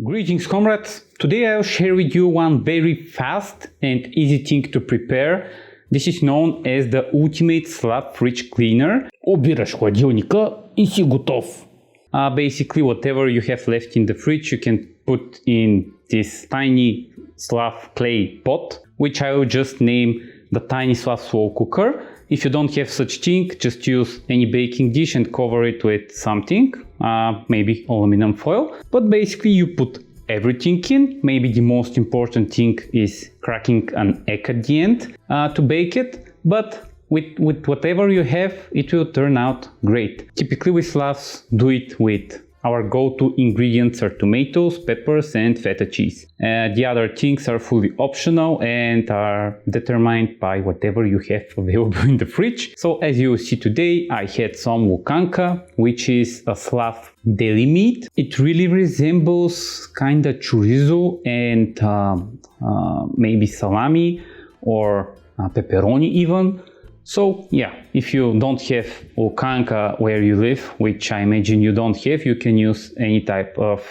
Greetings comrades, today I'll share with you one very fast and easy thing to prepare. This is known as the ultimate Slav fridge cleaner. Обираш хладилника и си готов. Basically whatever you have left in the fridge you can put in this tiny Slav clay pot, which I will just name the tiny Slav slow cooker. If you don't have such thing, just use any baking dish and cover it with something, maybe aluminum foil. But basically you put everything in. Maybe the most important thing is cracking an egg at the end to bake it. But with whatever you have, it will turn out great. Typically we Slavs do it with our go-to ingredients are tomatoes, peppers and feta cheese. The other things are fully optional and are determined by whatever you have available in the fridge. So as you see today, I had some lukanka, which is a Slav deli meat. It really resembles kinda chorizo and maybe salami or pepperoni even. So yeah, if you don't have lukanka where you live, which I imagine you don't have, you can use any type of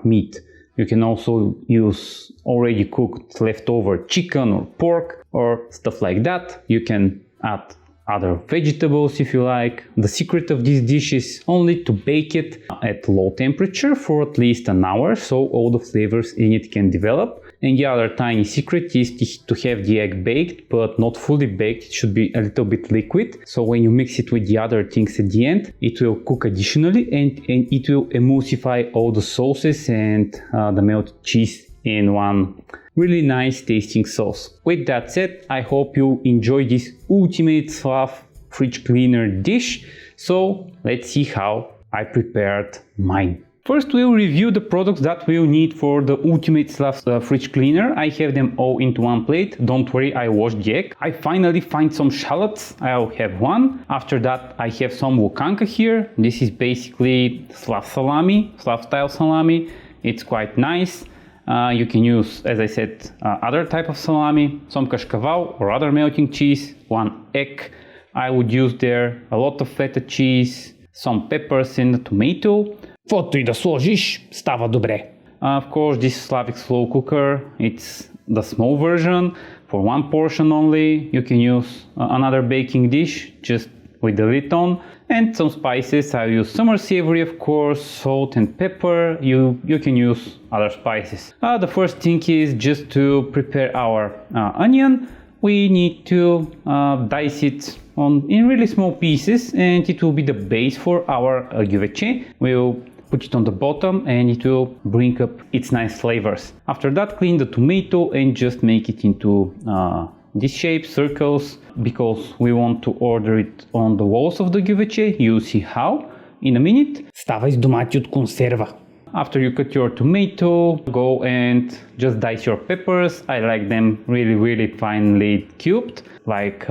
meat. You can also use already cooked leftover chicken or pork or stuff like that. You can add other vegetables if you like. The secret of this dish is only to bake it at low temperature for at least an hour, so all the flavors in it can develop. And the other tiny secret is to have the egg baked, but not fully baked. It should be a little bit liquid. So when you mix it with the other things at the end, it will cook additionally and it will emulsify all the sauces and the melted cheese in one really nice tasting sauce. With that said, I hope you enjoy this ultimate Slav fridge cleaner dish. So let's see how I prepared mine. First we'll review the products that we'll need for the ultimate Slav fridge cleaner. I have them all into one plate. Don't worry, I washed the egg. I finally find some shallots. I'll have one. After that I have some lukanka here. This is basically Slav salami, Slav style salami. It's quite nice. You can use, as I said, other type of salami, some kashkaval or other melting cheese, one egg. I would use there a lot of feta cheese, some peppers and a tomato. Каквото и да сложиш, става добре. Of course, this Slavic slow cooker, it's the small version. For one portion only, you can use another baking dish just with the lid on. And some spices. I use summer savory, of course, salt and pepper. You can use other spices. The first thing is just to prepare our onion. We need to dice it in really small pieces, and it will be the base for our GYUVETCHE. We'll put it on the bottom and it will bring up its nice flavors. After that, clean the tomato and just make it into this shape, circles, because we want to order it on the walls of the GYUVETCHE. You'll see how in a minute. Става из домати от консерва. After you cut your tomato, go and just dice your peppers. I like them really finely cubed, like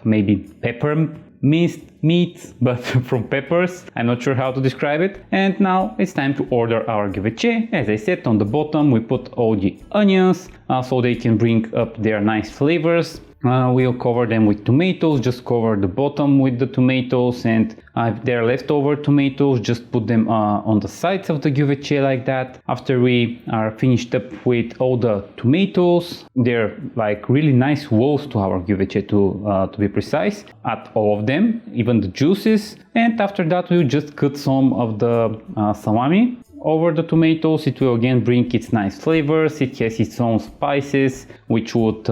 maybe pepper minced meat, but from peppers. I'm not sure how to describe it. And now it's time to order our GYUVETCHE. As I said, on the bottom we put all the onions so they can bring up their nice flavors. We'll cover them with tomatoes, just cover the bottom with the tomatoes, and if they're leftover tomatoes, just put them on the sides of the GYUVETCHE like that. After we are finished up with all the tomatoes, they're like really nice walls to our GYUVETCHE to be precise. Add all of them, even the juices, and after that we'll just cut some of the salami over the tomatoes. It will again bring its nice flavors. It has its own spices, which would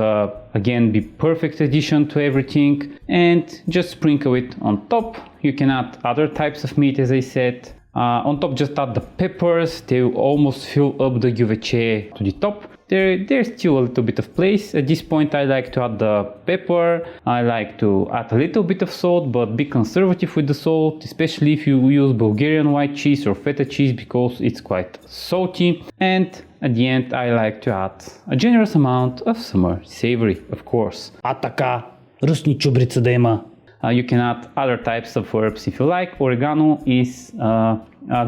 again be perfect addition to everything. And just sprinkle it on top. You can add other types of meat, as I said. On top, just add the peppers. They will almost fill up the GYUVETCHE to the top. There's still a little bit of place. At this point I like to add the pepper. I like to add a little bit of salt, but be conservative with the salt, especially if you use Bulgarian white cheese or feta cheese, because it's quite salty. And at the end I like to add a generous amount of summer savory, of course. А така, ръсни чубрица да има. You can add other types of herbs if you like. Oregano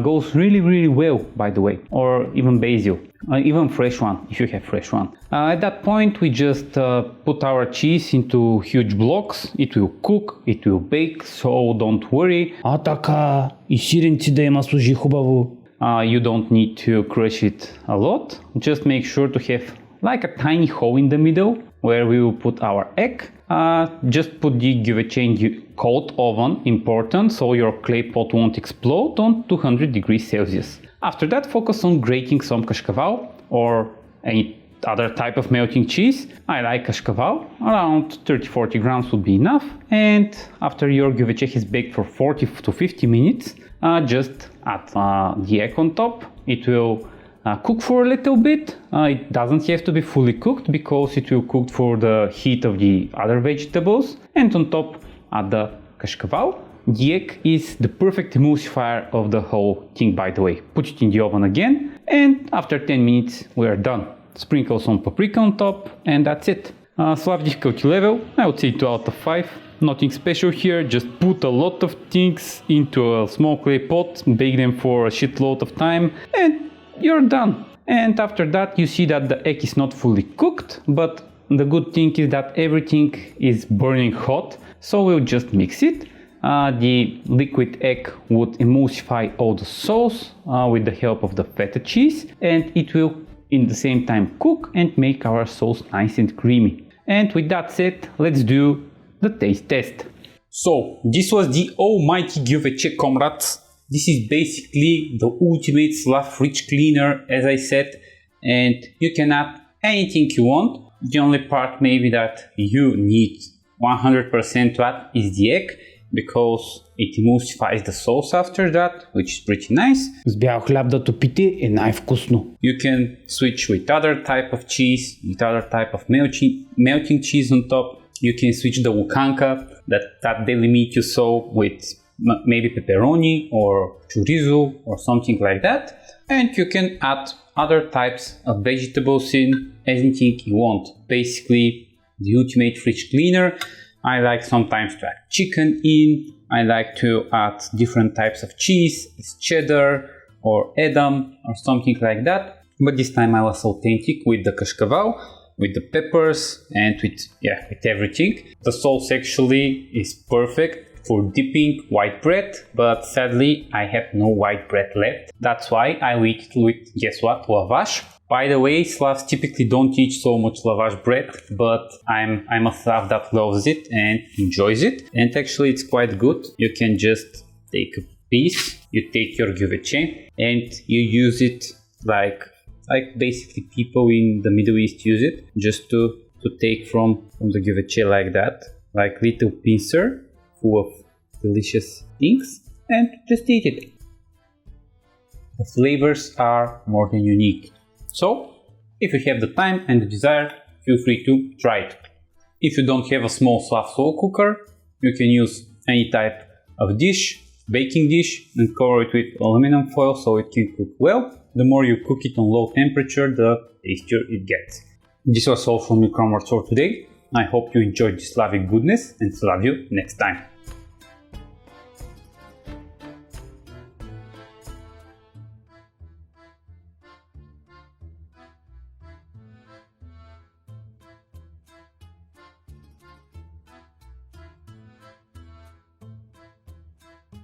goes really well, by the way, or even basil, even fresh one if you have fresh one. At that point we just put our cheese into huge blocks. It will cook, it will bake, so don't worry. А така, и сиренци да има служи хубаво. You don't need to crush it a lot. Just make sure to have like a tiny hole in the middle where we will put our egg. Just put the gyuveche in the cold oven, important, so your clay pot won't explode, on 200 degrees Celsius. After that, focus on grating some kashkaval or any other type of melting cheese. I like kashkaval, around 30-40 grams would be enough. And after your gyuveche is baked for 40 to 50 minutes, just add the egg on top. It will cook for a little bit. It doesn't have to be fully cooked because it will cook for the heat of the other vegetables. And on top, add the kashkaval. The egg is the perfect emulsifier of the whole thing, by the way. Put it in the oven again, and after 10 minutes we are done. Sprinkle some paprika on top, and that's it. Slav difficulty level, I would say 2 out of 5. Nothing special here, just put a lot of things into a small clay pot, bake them for a shitload of time, and you're done. And after that you see that the egg is not fully cooked, but the good thing is that everything is burning hot, so we'll just mix it. The liquid egg would emulsify all the sauce with the help of the feta cheese, and it will in the same time cook and make our sauce nice and creamy. And with that said, let's do the taste test. So this was the almighty GYUVETCHE, comrades. This is basically the ultimate Slav fridge cleaner, as I said, and you can add anything you want. The only part maybe that you need 100% to add is the egg, because it emulsifies the sauce after that, which is pretty nice. С бял хляб да топите е най-вкусно. You can switch with other type of cheese, with other type of melting cheese on top. You can switch the lukanka, that deli meat you saw, with maybe pepperoni or chorizo or something like that. And you can add other types of vegetables in, anything you want. Basically, the ultimate fridge cleaner. I like sometimes to add chicken in. I like to add different types of cheese, cheddar or Edam or something like that. But this time I was authentic with the kashkaval, with the peppers, and with everything. The sauce actually is perfect for dipping white bread, but sadly I have no white bread left. That's why I will eat it with, guess what, lavash. By the way, Slavs typically don't eat so much lavash bread, but I'm a Slav that loves it and enjoys it. And actually it's quite good. You can just take a piece, you take your gyuveche and you use it like basically people in the Middle East use it, just to take from the gyuveche like that, like little pincer full of delicious things, and just eat it. The flavors are more than unique. So, if you have the time and the desire, feel free to try it. If you don't have a small Slav slow cooker, you can use any type of dish, baking dish, and cover it with aluminum foil so it can cook well. The more you cook it on low temperature, the tastier it gets. This was all from me, comrades, for today. I hope you enjoyed this Slavic goodness, and Slav you next time.